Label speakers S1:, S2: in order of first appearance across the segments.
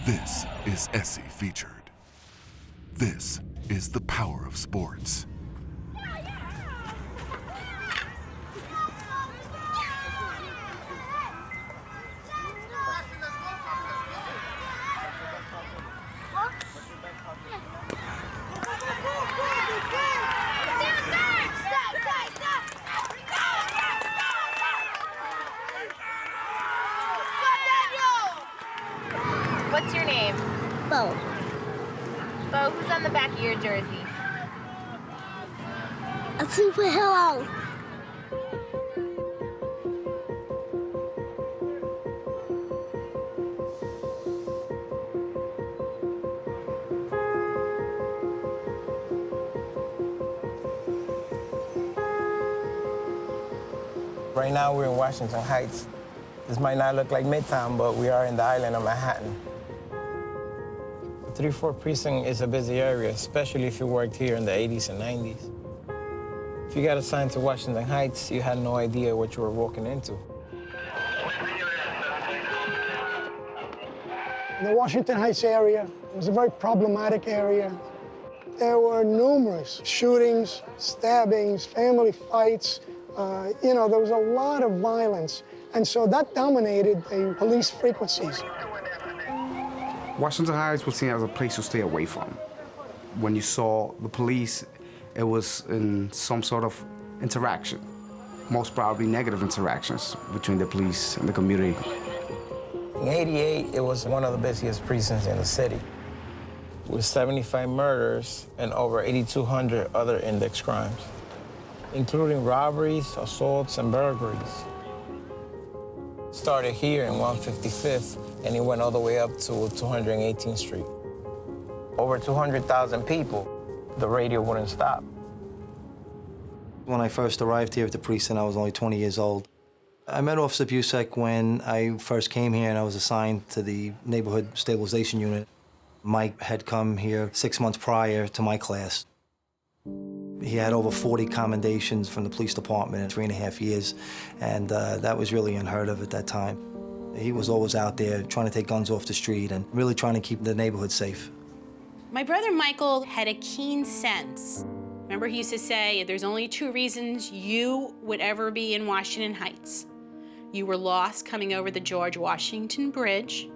S1: This is Essie Featured. This is the power of sports.
S2: What's your name?
S3: Bo.
S2: Bo, who's on the back of your jersey?
S3: A superhero.
S4: Right now we're in Washington Heights. This might not look like Midtown, but we are in the island of Manhattan. 3-4 precinct is a busy area, especially if you worked here in the 80s and 90s. If you got assigned to Washington Heights, you had no idea what you were walking into.
S5: The Washington Heights area was a very problematic area. There were numerous shootings, stabbings, family fights. There was a lot of violence. And so that dominated the police frequencies.
S6: Washington Heights was seen as a place to stay away from. When you saw the police, it was in some sort of interaction, most probably negative interactions between the police and the community.
S4: In '88, it was one of the busiest precincts in the city, with 75 murders and over 8,200 other index crimes, including robberies, assaults, and burglaries. Started here in 155th, and it went all the way up to 218th Street. Over 200,000 people, the radio wouldn't stop.
S7: When I first arrived here at the precinct, I was only 20 years old. I met Officer Busek when I first came here and I was assigned to the neighborhood stabilization unit. Mike had come here 6 months prior to my class. He had over 40 commendations from the police department in 3.5 years, and that was really unheard of at that time. He was always out there trying to take guns off the street and really trying to keep the neighborhood safe.
S8: My brother Michael had a keen sense. Remember, he used to say, there's only 2 reasons you would ever be in Washington Heights. You were lost coming over the George Washington Bridge,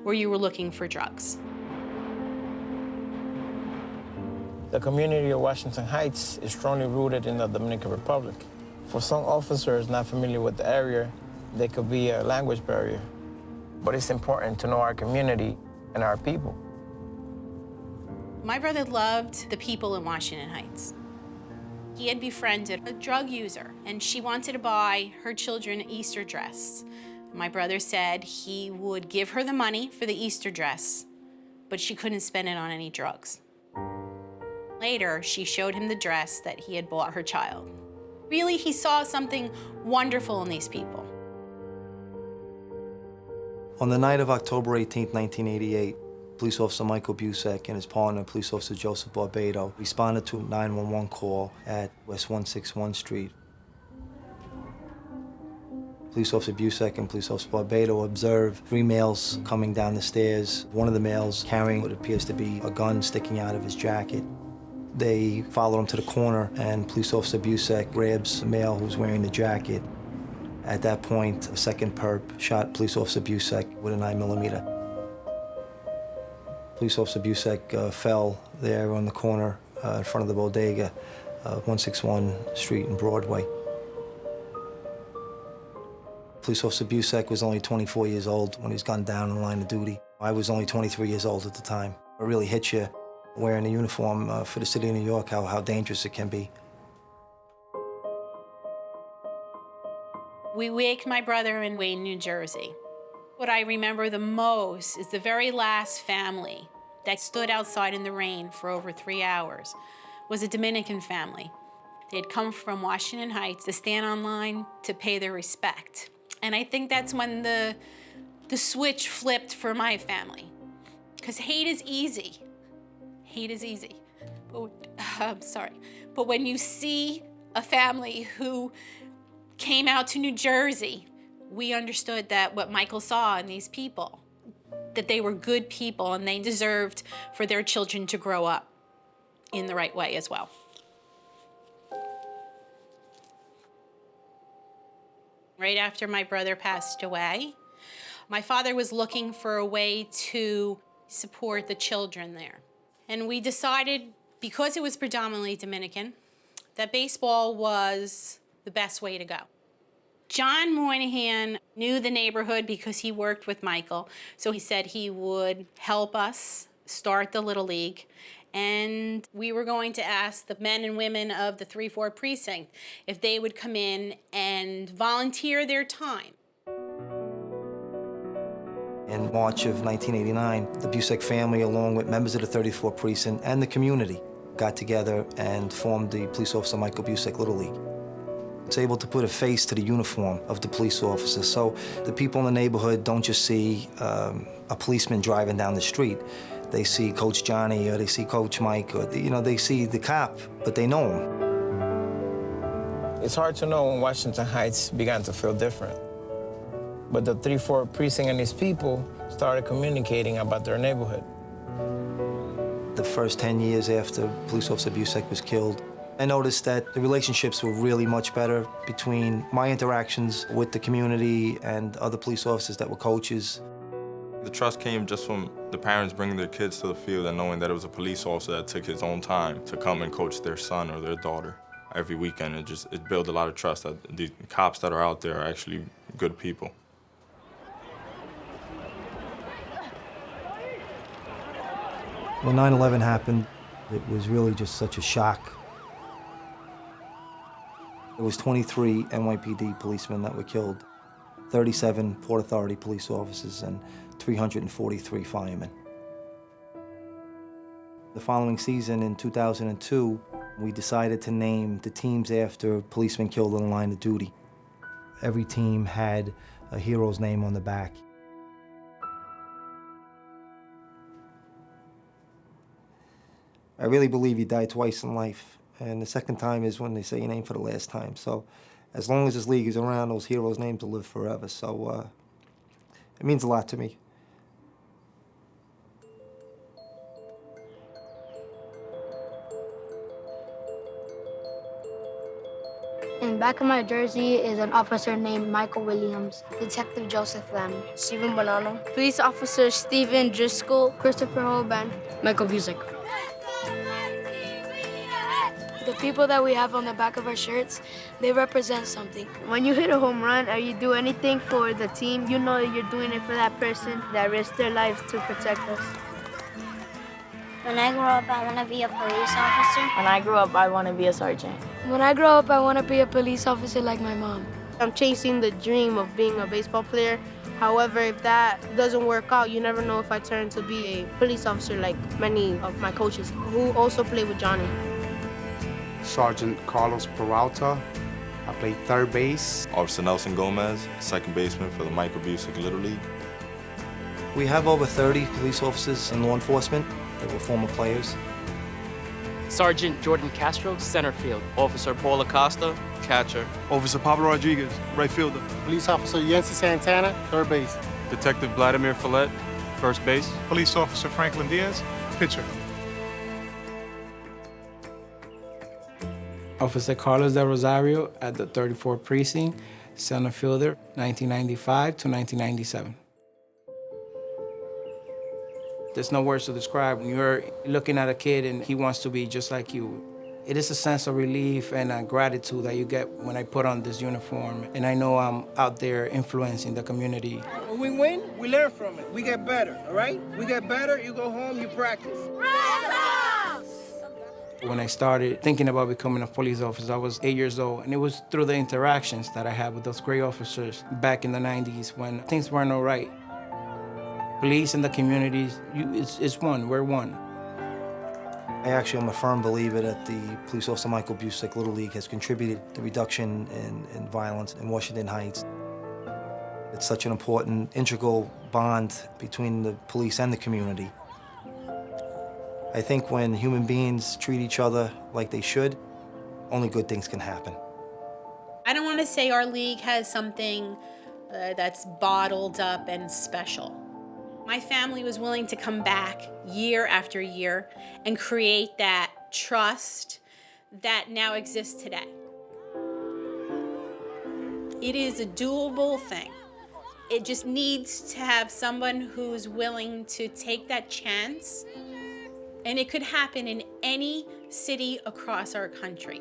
S8: or you were looking for drugs.
S4: The community of Washington Heights is strongly rooted in the Dominican Republic. For some officers not familiar with the area, there could be a language barrier. But it's important to know our community and our people.
S8: My brother loved the people in Washington Heights. He had befriended a drug user, and she wanted to buy her children an Easter dress. My brother said he would give her the money for the Easter dress, but she couldn't spend it on any drugs. Later, she showed him the dress that he had bought her child. Really, he saw something wonderful in these people.
S7: On the night of October 18, 1988, Police Officer Michael Busek and his partner, Police Officer Joseph Barbado, responded to a 911 call at West 161 Street. Police Officer Busek and Police Officer Barbado observed 3 males coming down the stairs, one of the males carrying what appears to be a gun sticking out of his jacket. They follow him to the corner, and Police Officer Busek grabs the male who's wearing the jacket. At that point, a second perp shot Police Officer Busek with a 9mm. Police Officer Busek fell there on the corner in front of the bodega, 161 Street and Broadway. Police Officer Busek was only 24 years old when he was gunned down in the line of duty. I was only 23 years old at the time. It really hits you wearing a uniform for the city of New York, how dangerous it can be.
S8: We waked my brother in Wayne, New Jersey. What I remember the most is the very last family that stood outside in the rain for over 3 hours was a Dominican family. They had come from Washington Heights to stand on line to pay their respect. And I think that's when the switch flipped for my family. Because hate is easy. Hate is easy. But, I'm sorry. But when you see a family who came out to New Jersey, we understood that what Michael saw in these people that they were good people and they deserved for their children to grow up in the right way as well. Right after my brother passed away, my father was looking for a way to support the children there. And we decided, because it was predominantly Dominican, that baseball was the best way to go. John Moynihan knew the neighborhood because he worked with Michael, so he said he would help us start the Little League, and we were going to ask the men and women of the 3-4 precinct if they would come in and volunteer their time.
S7: In March of 1989, the Busek family, along with members of the 34th Precinct and the community, got together and formed the Police Officer Michael Busek Little League. It's able to put a face to the uniform of the police officer, so the people in the neighborhood don't just see a policeman driving down the street. They see Coach Johnny, or they see Coach Mike, or they see the cop, but they know him.
S4: It's hard to know when Washington Heights began to feel different. But the 3-4 precinct and its people started communicating about their neighborhood.
S7: The first 10 years after Police Officer Busek was killed, I noticed that the relationships were really much better between my interactions with the community and other police officers that were coaches.
S9: The trust came just from the parents bringing their kids to the field and knowing that it was a police officer that took his own time to come and coach their son or their daughter every weekend. It built a lot of trust that the cops that are out there are actually good people.
S7: When 9/11 happened, it was really just such a shock. There was 23 NYPD policemen that were killed, 37 Port Authority police officers, and 343 firemen. The following season, in 2002, we decided to name the teams after policemen killed on the line of duty. Every team had a hero's name on the back. I really believe you die twice in life, and the second time is when they say your name for the last time. So as long as this league is around, those heroes' names will live forever. So it means a lot to me.
S3: In the back of my jersey is an officer named Michael Williams, Detective Joseph Lamb, Stephen Bonanno, Police Officer Stephen Driscoll, Christopher Holban, Michael Busek. The people that we have on the back of our shirts, they represent something. When you hit a home run or you do anything for the team, you know you're doing it for that person that risked their lives to protect us.
S10: When I grow up, I want to be a police officer.
S11: When I grow up, I want to be a sergeant.
S3: When I grow up, I want to be a police officer like my mom.
S12: I'm chasing the dream of being a baseball player. However, if that doesn't work out, you never know if I turn to be a police officer like many of my coaches who also play with Johnny.
S6: Sergeant Carlos Peralta. I played third base.
S9: Officer Nelson Gomez, second baseman for the Michael Busek Little League.
S7: We have over 30 police officers in law enforcement that were former players.
S13: Sergeant Jordan Castro, center field.
S14: Officer Paul Acosta, catcher.
S15: Officer Pablo Rodriguez, right fielder.
S16: Police Officer Yancy Santana, third base.
S17: Detective Vladimir Follett, first base.
S18: Police Officer Franklin Diaz, pitcher.
S4: Officer Carlos Del Rosario at the 34th Precinct, center fielder, 1995 to 1997. There's no words to describe. When you're looking at a kid and he wants to be just like you, it is a sense of relief and a gratitude that you get when I put on this uniform. And I know I'm out there influencing the community.
S19: When we win, we learn from it. We get better, all right? We get better, you go home, you practice.
S4: When I started thinking about becoming a police officer, I was 8 years old, and it was through the interactions that I had with those great officers back in the 90s when things weren't all right. Police and the communities, it's one, we're one.
S7: I actually am a firm believer that the Police Officer Michael Busek Little League has contributed to the reduction in violence in Washington Heights. It's such an important, integral bond between the police and the community. I think when human beings treat each other like they should, only good things can happen.
S8: I don't want to say our league has something that's bottled up and special. My family was willing to come back year after year and create that trust that now exists today. It is a doable thing. It just needs to have someone who's willing to take that chance, and it could happen in any city across our country.